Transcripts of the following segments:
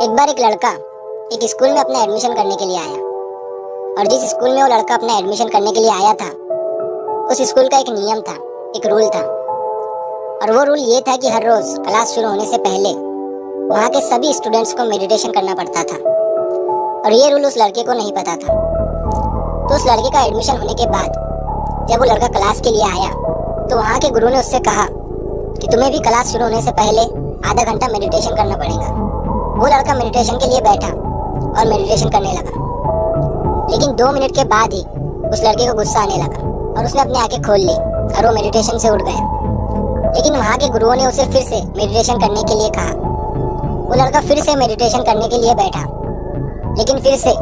एक बार एक लड़का एक स्कूल में अपना एडमिशन करने के लिए आया और जिस स्कूल में वो लड़का अपना एडमिशन करने के लिए आया था उस स्कूल का एक नियम था, एक रूल था। और वो रूल ये था कि हर रोज क्लास शुरू होने से पहले वहाँ के सभी स्टूडेंट्स को मेडिटेशन करना पड़ता था। और ये रूल उस लड़के को नहीं पता था। तो उस लड़के का एडमिशन होने के बाद जब वो लड़का क्लास के लिए आया तो वहाँ के गुरु ने उससे कहा कि तुम्हें भी क्लास शुरू होने से पहले आधा घंटा मेडिटेशन करना पड़ेगा। वो लड़का मेडिटेशन के लिए बैठा और मेडिटेशन करने लगा, लेकिन 2 मिनट के बाद ही उस लड़के को गुस्सा आने लगा और उसने अपनी आंखें खोल ली और वो मेडिटेशन से उठ गया। लेकिन वहाँ के गुरुओं ने उसे फिर से मेडिटेशन करने के लिए कहा। वो लड़का फिर से मेडिटेशन करने के लिए बैठा, लेकिन फिर से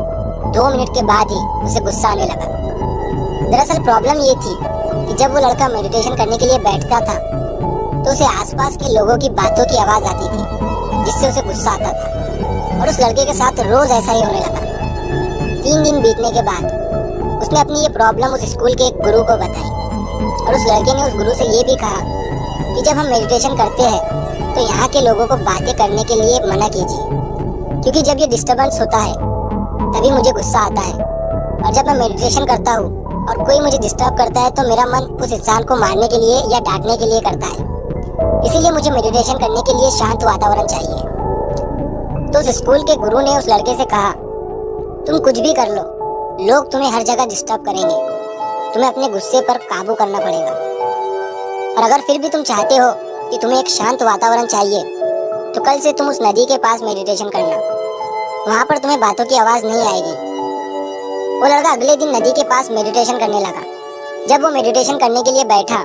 2 मिनट के बाद ही उसे गुस्सा आने लगा। दरअसल प्रॉब्लम ये थी कि जब वो लड़का मेडिटेशन करने के लिए बैठता था तो उसे आसपास के लोगों की बातों की आवाज आती थी, जिससे उसे गुस्सा आता था। और उस लड़के के साथ रोज ऐसा ही होने लगा। 3 दिन बीतने के बाद उसने अपनी ये प्रॉब्लम उस स्कूल के एक गुरु को बताई और उस लड़के ने उस गुरु से ये भी कहा कि जब हम मेडिटेशन करते हैं तो यहाँ के लोगों को बातें करने के लिए मना कीजिए, क्योंकि जब ये डिस्टर्बेंस होता है तभी मुझे गुस्सा आता है। और जब मैं मेडिटेशन करता हूँ और कोई मुझे डिस्टर्ब करता है तो मेरा मन उस इंसान को मारने के लिए या डांटने के लिए करता है। इसीलिए मुझे मेडिटेशन करने के लिए शांत वातावरण चाहिए। तो उस स्कूल के गुरु ने उस लड़के से कहा, तुम कुछ भी कर लो, लोग तुम्हें हर जगह डिस्टर्ब करेंगे, तुम्हें अपने गुस्से पर काबू करना पड़ेगा। और अगर फिर भी तुम चाहते हो कि तुम्हें एक शांत वातावरण चाहिए तो कल से तुम उस नदी के पास मेडिटेशन करना, वहाँ पर तुम्हें बातों की आवाज़ नहीं आएगी। वो लड़का अगले दिन नदी के पास मेडिटेशन करने लगा। जब वो मेडिटेशन करने के लिए बैठा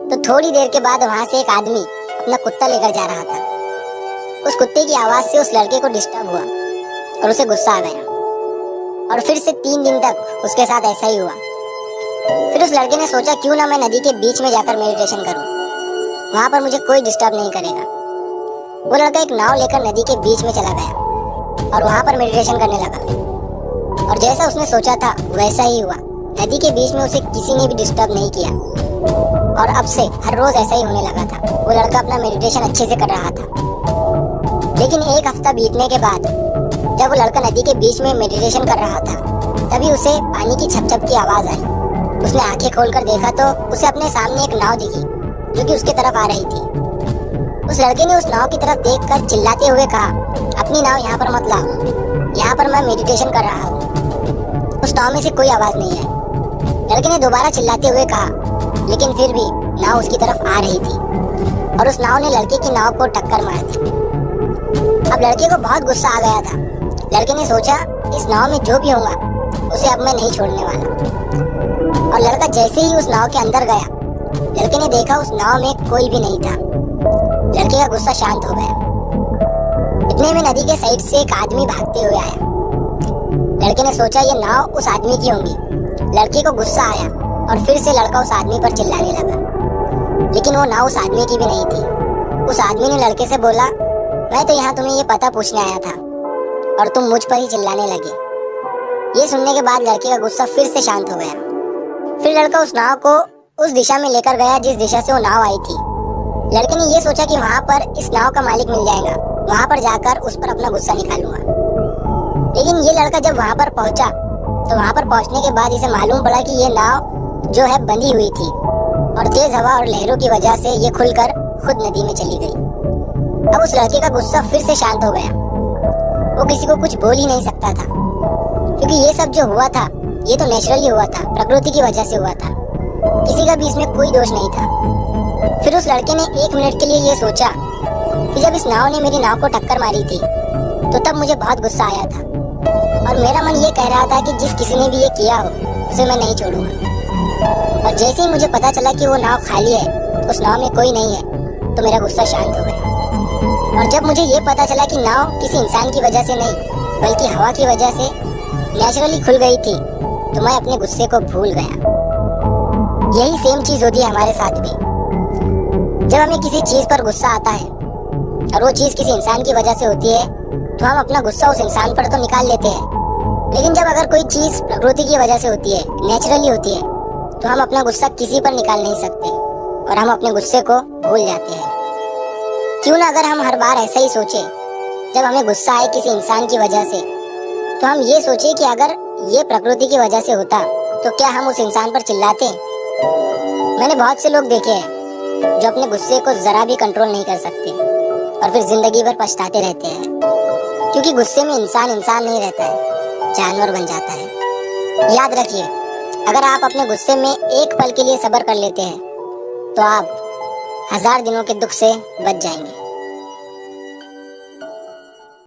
तो थोड़ी देर के बाद वहाँ से एक आदमी अपना कुत्ता लेकर जा रहा था। उस कुत्ते की आवाज़ से उस लड़के को डिस्टर्ब हुआ और उसे गुस्सा आ गया। और फिर से 3 दिन तक उसके साथ ऐसा ही हुआ। फिर उस लड़के ने सोचा क्यों ना मैं नदी के बीच में जाकर मेडिटेशन करूं, वहां पर मुझे कोई डिस्टर्ब नहीं करेगा। वो लड़का एक नाव लेकर नदी के बीच में चला गया और वहां पर मेडिटेशन करने लगा। और जैसा उसने सोचा था वैसा ही हुआ। नदी के बीच में उसे किसी ने भी डिस्टर्ब नहीं किया और अब से हर रोज ऐसा ही होने लगा था। वो लड़का अपना मेडिटेशन अच्छे से कर रहा था। लेकिन 1 हफ्ता बीतने के बाद जब वो लड़का नदी के बीच में मेडिटेशन कर रहा था तभी उसे पानी की छप-छप की आवाज आई। उसने आंखें खोलकर देखा तो उसे अपने सामने एक नाव दिखी जो कि उसकी तरफ आ रही थी। उस लड़के ने उस नाव की तरफ देखकर चिल्लाते हुए कहा, अपनी नाव यहाँ पर मत लाओ, यहाँ पर मैं मेडिटेशन कर रहा हूँ। उस नाव में से कोई आवाज नहीं आई। लड़के ने दोबारा चिल्लाते हुए कहा, लेकिन फिर भी नाव उसकी तरफ आ रही थी और उस नाव ने लड़के की नाव को टक्कर मार दी। अब लड़के को बहुत गुस्सा आ गया था। लड़के ने सोचा इस नाव में जो भी होगा उसे अब मैं नहीं छोड़ने वाला। और लड़का जैसे ही उस नाव के अंदर गया, लड़के ने देखा उस नाव में कोई भी नहीं था। लड़के का गुस्सा शांत हो गया। इतने में नदी के साइड से एक आदमी भागते हुए आया। लड़के ने सोचा ये नाव उस आदमी की होगी। लड़के को गुस्सा आया और फिर से लड़का उस आदमी पर चिल्लाने लगा, लेकिन वो नाव उस आदमी की भी नहीं थी। उस आदमी ने लड़के से बोला, मैं तो यहाँ तुम्हें ये पता पूछने आया था और तुम मुझ पर ही चिल्लाने लगे। ये सुनने के बाद लड़के का गुस्सा फिर से शांत हो गया। फिर लड़का उस नाव को उस दिशा में लेकर गया जिस दिशा से वो नाव आई थी। लड़के ने ये सोचा कि वहाँ पर इस नाव का मालिक मिल जाएगा, वहाँ पर जाकर उस पर अपना गुस्सा निकालूंगा। लेकिन ये लड़का जब वहाँ पर पहुंचा तो वहाँ पर पहुंचने के बाद इसे मालूम पड़ा कि ये नाव जो है बंधी हुई थी और तेज हवा और लहरों की वजह से ये खुलकर खुद नदी में चली गई। अब उस लड़के का गुस्सा फिर से शांत हो गया। वो किसी को कुछ बोल ही नहीं सकता था, क्योंकि ये सब जो हुआ था ये तो नेचुरली हुआ था, प्रकृति की वजह से हुआ था। किसी का भी इसमें कोई दोष नहीं था। फिर उस लड़के ने 1 मिनट के लिए ये सोचा कि जब इस नाव ने मेरी नाव को टक्कर मारी थी तो तब मुझे बहुत गुस्सा आया था और मेरा मन ये कह रहा था कि जिस किसी ने भी ये किया हो उसे मैं नहीं छोड़ूंगा। और जैसे ही मुझे पता चला कि वो नाव खाली है, उस नाव में कोई नहीं है, तो मेरा गुस्सा शांत हो गया। और जब मुझे ये पता चला कि नाव किसी इंसान की वजह से नहीं बल्कि हवा की वजह से नेचुरली खुल गई थी, तो मैं अपने गुस्से को भूल गया। यही सेम चीज होती है हमारे साथ भी। जब हमें किसी चीज पर गुस्सा आता है और वो चीज किसी इंसान की वजह से होती है तो हम अपना गुस्सा उस इंसान पर तो निकाल लेते हैं। लेकिन जब अगर कोई चीज प्रकृति की वजह से होती है, नेचुरली होती है, तो हम अपना गुस्सा किसी पर निकाल नहीं सकते और हम अपने गुस्से को भूल जाते हैं। क्यों ना अगर हम हर बार ऐसा ही सोचें जब हमें गुस्सा आए किसी इंसान की वजह से, तो हम ये सोचे कि अगर ये प्रकृति की वजह से होता तो क्या हम उस इंसान पर चिल्लाते। मैंने बहुत से लोग देखे हैं जो अपने गुस्से को जरा भी कंट्रोल नहीं कर सकते और फिर जिंदगी भर पछताते रहते हैं, क्योंकि गुस्से में इंसान इंसान नहीं रहता है, जानवर बन जाता है। याद रखिए, अगर आप अपने गुस्से में एक पल के लिए सब्र कर लेते हैं तो आप 1000 दिनों के दुख से बच जाएंगे।